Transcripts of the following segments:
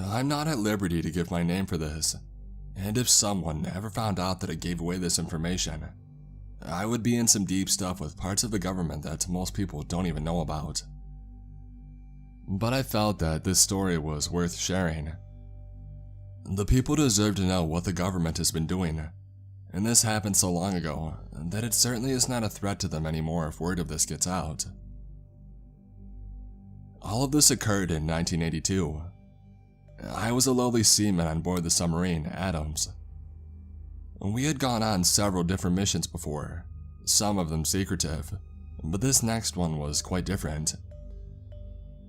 I'm not at liberty to give my name for this, and if someone ever found out that I gave away this information, I would be in some deep stuff with parts of the government that most people don't even know about. But I felt that this story was worth sharing. The people deserve to know what the government has been doing, and this happened so long ago that it certainly is not a threat to them anymore if word of this gets out. All of this occurred in 1982. I was a lowly seaman on board the submarine Adams. We had gone on several different missions before, some of them secretive, but this next one was quite different.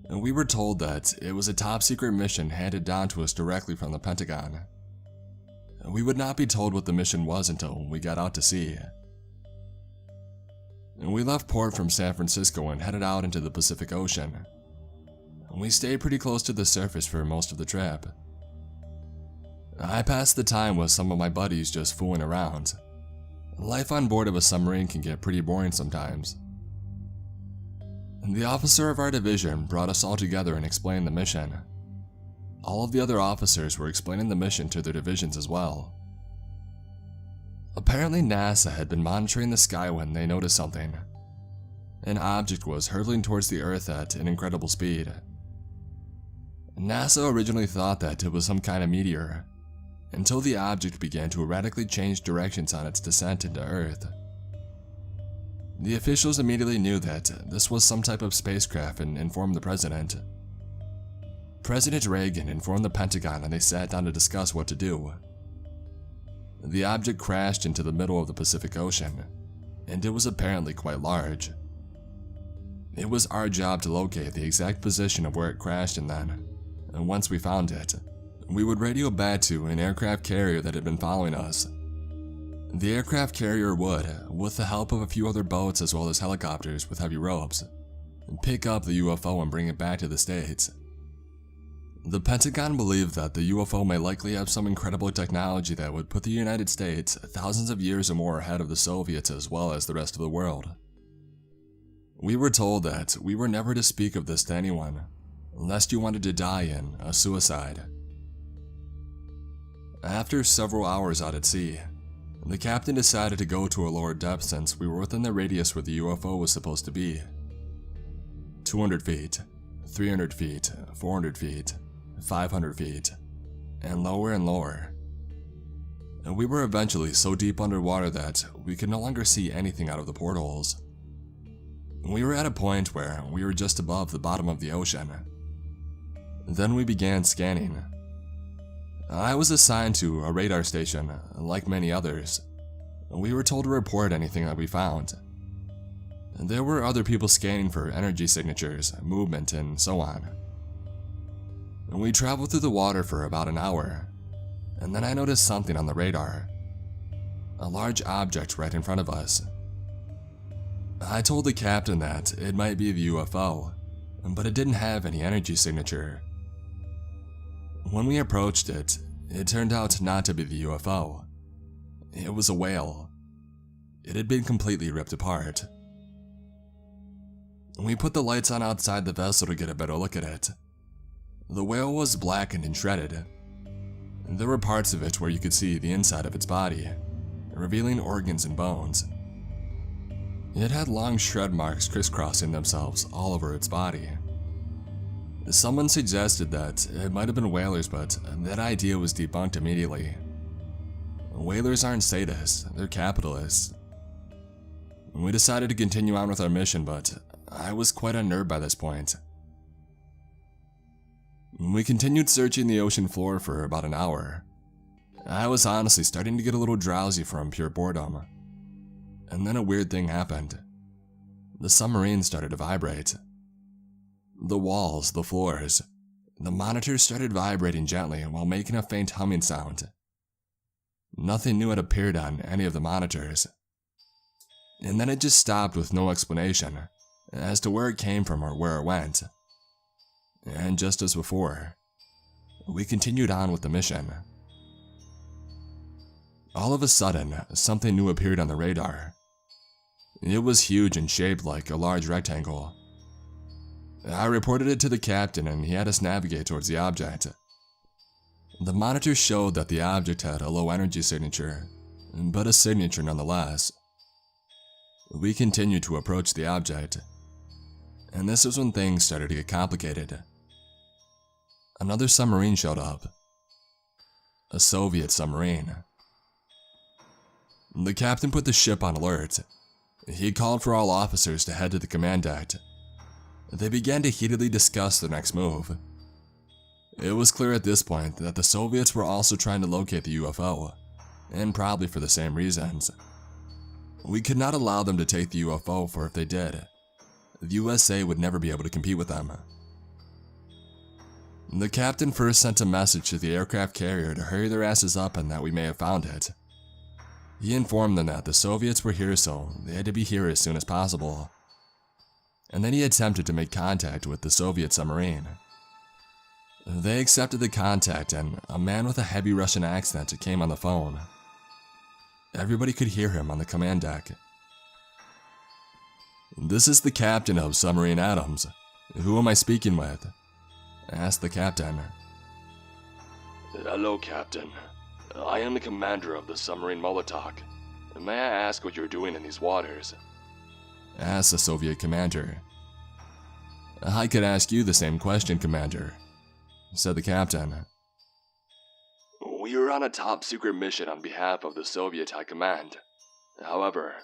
We were told that it was a top secret mission handed down to us directly from the Pentagon. We would not be told what the mission was until we got out to sea. We left port from San Francisco and headed out into the Pacific Ocean. We stayed pretty close to the surface for most of the trip. I passed the time with some of my buddies just fooling around. Life on board of a submarine can get pretty boring sometimes. The officer of our division brought us all together and explained the mission. All of the other officers were explaining the mission to their divisions as well. Apparently NASA had been monitoring the sky when they noticed something. An object was hurtling towards the Earth at an incredible speed. NASA originally thought that it was some kind of meteor, until the object began to erratically change directions on its descent into Earth. The officials immediately knew that this was some type of spacecraft and informed the president. President Reagan informed the Pentagon and they sat down to discuss what to do. The object crashed into the middle of the Pacific Ocean, and it was apparently quite large. It was our job to locate the exact position of where it crashed, and then, once we found it, we would radio back to an aircraft carrier that had been following us. The aircraft carrier would, with the help of a few other boats as well as helicopters with heavy ropes, pick up the UFO and bring it back to the States. The Pentagon believed that the UFO may likely have some incredible technology that would put the United States thousands of years or more ahead of the Soviets as well as the rest of the world. We were told that we were never to speak of this to anyone, lest you wanted to die in a suicide. After several hours out at sea, the captain decided to go to a lower depth since we were within the radius where the UFO was supposed to be. 200 feet, 300 feet, 400 feet, 500 feet, and lower. And we were eventually so deep underwater that we could no longer see anything out of the portholes. We were at a point where we were just above the bottom of the ocean. Then we began scanning. I was assigned to a radar station, like many others. We were told to report anything that we found. There were other people scanning for energy signatures, movement, and so on. We traveled through the water for about an hour, and then I noticed something on the radar. A large object right in front of us. I told the captain that it might be the UFO, but it didn't have any energy signature. When we approached it, it turned out not to be the UFO. It was a whale. It had been completely ripped apart. We put the lights on outside the vessel to get a better look at it. The whale was blackened and shredded. There were parts of it where you could see the inside of its body, revealing organs and bones. It had long shred marks crisscrossing themselves all over its body. Someone suggested that it might have been whalers, but that idea was debunked immediately. Whalers aren't sadists, they're capitalists. We decided to continue on with our mission, but I was quite unnerved by this point. We continued searching the ocean floor for about an hour. I was honestly starting to get a little drowsy from pure boredom. And then a weird thing happened. The submarine started to vibrate. The walls, the floors, the monitors started vibrating gently while making a faint humming sound. Nothing new had appeared on any of the monitors. And then it just stopped with no explanation as to where it came from or where it went. And just as before, we continued on with the mission. All of a sudden, something new appeared on the radar. It was huge and shaped like a large rectangle. I reported it to the captain and he had us navigate towards the object, The monitor showed that the object had a low energy signature, but a signature nonetheless. We continued to approach the object, and this is when things started to get complicated. Another submarine showed up. A Soviet submarine. The captain put the ship on alert. He called for all officers to head to the command deck. They began to heatedly discuss their next move. It was clear at this point that the Soviets were also trying to locate the UFO, and probably for the same reasons. We could not allow them to take the UFO, for if they did, the USA would never be able to compete with them. The captain first sent a message to the aircraft carrier to hurry their asses up and that we may have found it. He informed them that the Soviets were here, so they had to be here as soon as possible. And then he attempted to make contact with the Soviet submarine. They accepted the contact, and a man with a heavy Russian accent came on the phone. Everybody could hear him on the command deck. "This is the captain of Submarine Adams. Who am I speaking with?" asked the captain. "Hello, Captain. I am the commander of the submarine Molotov. May I ask what you're doing in these waters?" asked the Soviet commander. "I could ask you the same question, Commander," said the captain. "We are on a top-secret mission on behalf of the Soviet High Command. However,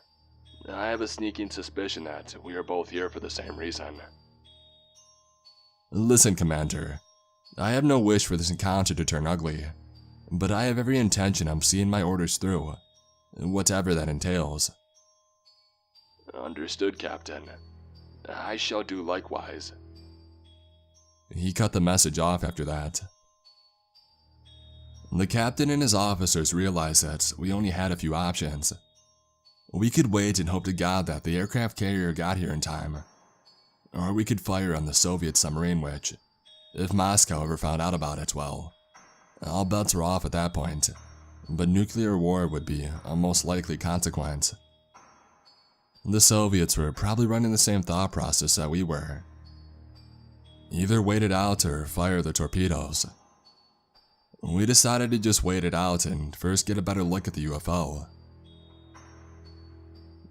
I have a sneaking suspicion that we are both here for the same reason." "Listen, Commander. I have no wish for this encounter to turn ugly, but I have every intention of seeing my orders through, whatever that entails." "Understood, Captain. I shall do likewise." He cut the message off after that. The captain and his officers realized that we only had a few options. We could wait and hope to God that the aircraft carrier got here in time, or we could fire on the Soviet submarine, which, if Moscow ever found out about it, well, all bets were off at that point, but nuclear war would be a most likely consequence. The Soviets were probably running the same thought process that we were. Either wait it out or fire the torpedoes. We decided to just wait it out and first get a better look at the UFO.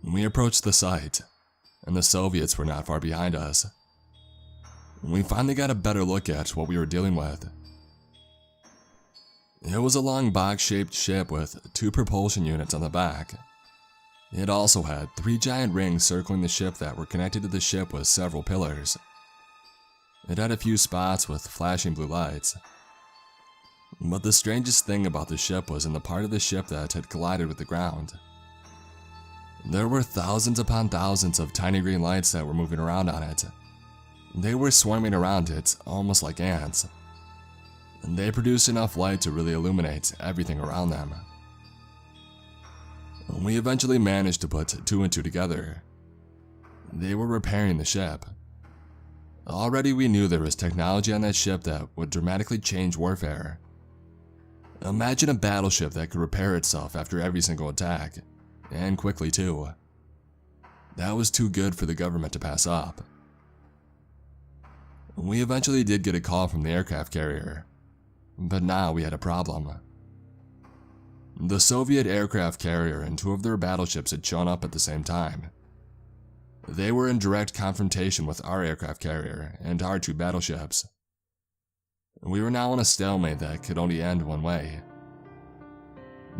We approached the site, and the Soviets were not far behind us. We finally got a better look at what we were dealing with. It was a long box-shaped ship with 2 propulsion units on the back. It also had 3 giant rings circling the ship that were connected to the ship with several pillars. It had a few spots with flashing blue lights. But the strangest thing about the ship was in the part of the ship that had collided with the ground. There were thousands upon thousands of tiny green lights that were moving around on it. They were swarming around it, almost like ants. And they produced enough light to really illuminate everything around them. We eventually managed to put 2 and 2 together. They were repairing the ship. Already we knew there was technology on that ship that would dramatically change warfare. Imagine a battleship that could repair itself after every single attack, and quickly too. That was too good for the government to pass up. We eventually did get a call from the aircraft carrier, but now we had a problem. The Soviet aircraft carrier and 2 of their battleships had shown up at the same time. They were in direct confrontation with our aircraft carrier and our 2 battleships. We were now in a stalemate that could only end one way.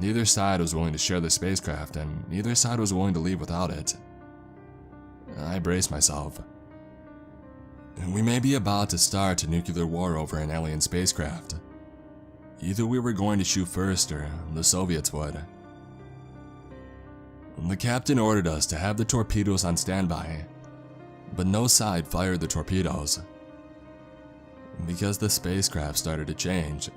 Neither side was willing to share the spacecraft, and neither side was willing to leave without it. I braced myself. We may be about to start a nuclear war over an alien spacecraft. Either we were going to shoot first, or the Soviets would. The captain ordered us to have the torpedoes on standby, but no side fired the torpedoes, because the spacecraft started to change.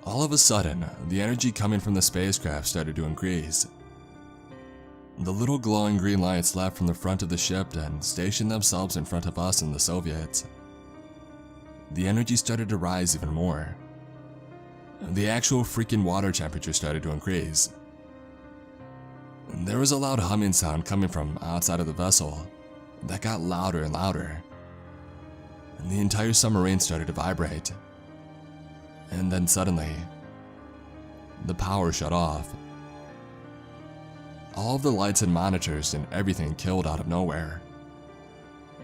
All of a sudden, the energy coming from the spacecraft started to increase. The little glowing green lights left from the front of the ship and stationed themselves in front of us and the Soviets. The energy started to rise even more. The actual freaking water temperature started to increase. There was a loud humming sound coming from outside of the vessel that got louder and louder. And the entire submarine started to vibrate. and then suddenly, the power shut off. All of the lights and monitors and everything killed out of nowhere.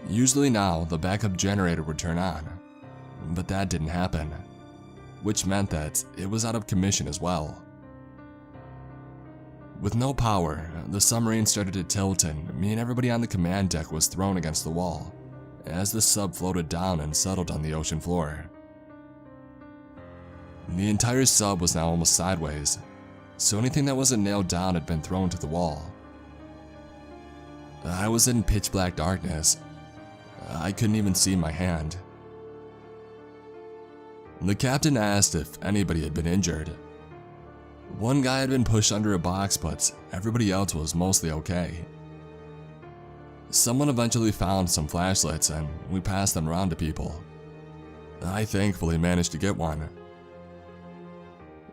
Usually now, the backup generator would turn on, but that didn't happen, which meant that it was out of commission as well. With no power, the submarine started to tilt and me and everybody on the command deck was thrown against the wall as the sub floated down and settled on the ocean floor. The entire sub was now almost sideways, so anything that wasn't nailed down had been thrown to the wall. I was in pitch black darkness. I couldn't even see my hand. The captain asked if anybody had been injured. One guy had been pushed under a box, but everybody else was mostly okay. Someone eventually found some flashlights and we passed them around to people. I thankfully managed to get one.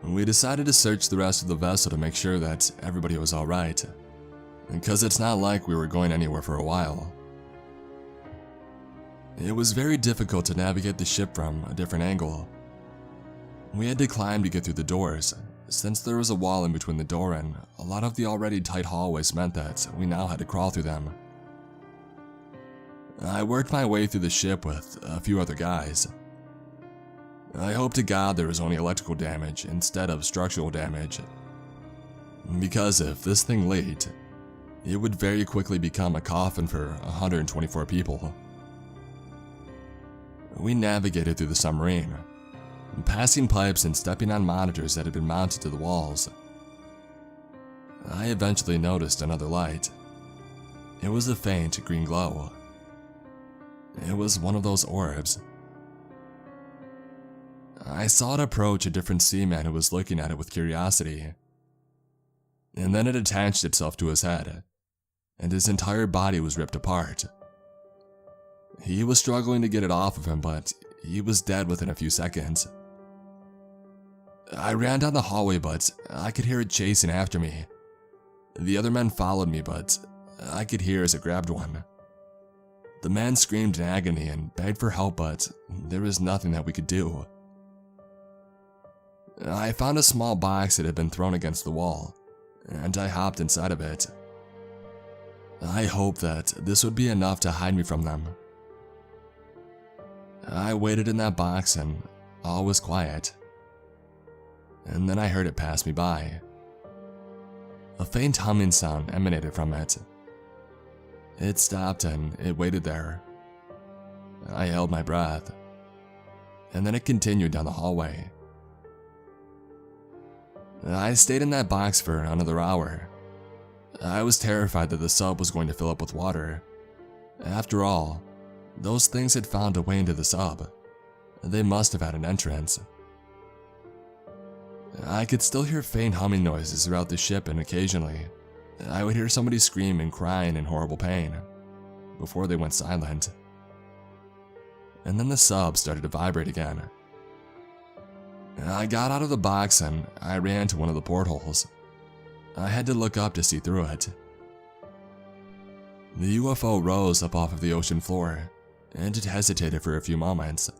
We decided to search the rest of the vessel to make sure that everybody was alright, because it's not like we were going anywhere for a while. It was very difficult to navigate the ship from a different angle. We had to climb to get through the doors, since there was a wall in between the door and a lot of the already tight hallways meant that we now had to crawl through them. I worked my way through the ship with a few other guys. I hope to God there was only electrical damage instead of structural damage, because if this thing leaked, it would very quickly become a coffin for 124 people. We navigated through the submarine, passing pipes and stepping on monitors that had been mounted to the walls. I eventually noticed another light. It was a faint green glow. It was one of those orbs. I saw it approach a different seaman who was looking at it with curiosity. And then it attached itself to his head, and his entire body was ripped apart. He was struggling to get it off of him, but he was dead within a few seconds. I ran down the hallway, but I could hear it chasing after me. The other men followed me, but I could hear as it grabbed one. The man screamed in agony and begged for help, but there was nothing that we could do. I found a small box that had been thrown against the wall, and I hopped inside of it. I hoped that this would be enough to hide me from them. I waited in that box and all was quiet. And then I heard it pass me by. A faint humming sound emanated from it. It stopped and it waited there. I held my breath, and then it continued down the hallway. I stayed in that box for another hour. I was terrified that the sub was going to fill up with water. After all, those things had found a way into the sub. They must have had an entrance. I could still hear faint humming noises throughout the ship, and occasionally, I would hear somebody scream and crying in horrible pain before they went silent. And then the sub started to vibrate again. I got out of the box and I ran to one of the portholes. I had to look up to see through it. The UFO rose up off of the ocean floor, and it hesitated for a few moments.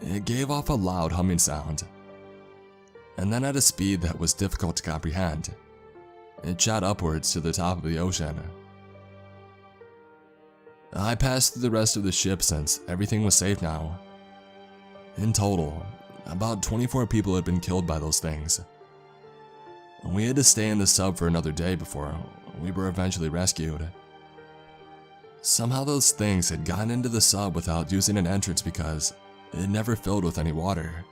It gave off a loud humming sound, and then at a speed that was difficult to comprehend, it shot upwards to the top of the ocean. I passed through the rest of the ship since everything was safe now. In total, about 24 people had been killed by those things. We had to stay in the sub for another day before we were eventually rescued. Somehow those things had gotten into the sub without using an entrance because it never filled with any water.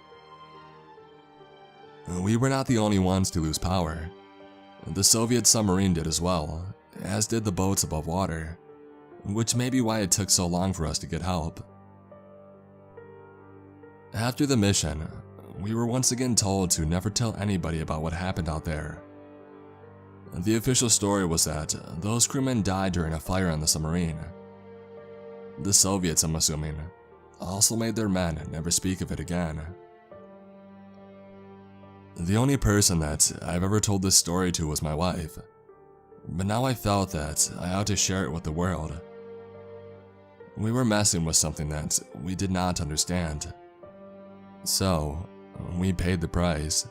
We were not the only ones to lose power. The Soviet submarine did as well, as did the boats above water, which may be why it took so long for us to get help. After the mission, we were once again told to never tell anybody about what happened out there. The official story was that those crewmen died during a fire on the submarine. The Soviets, I'm assuming, also made their men never speak of it again. The only person that I've ever told this story to was my wife, but now I felt that I ought to share it with the world. We were messing with something that we did not understand. So, we paid the price.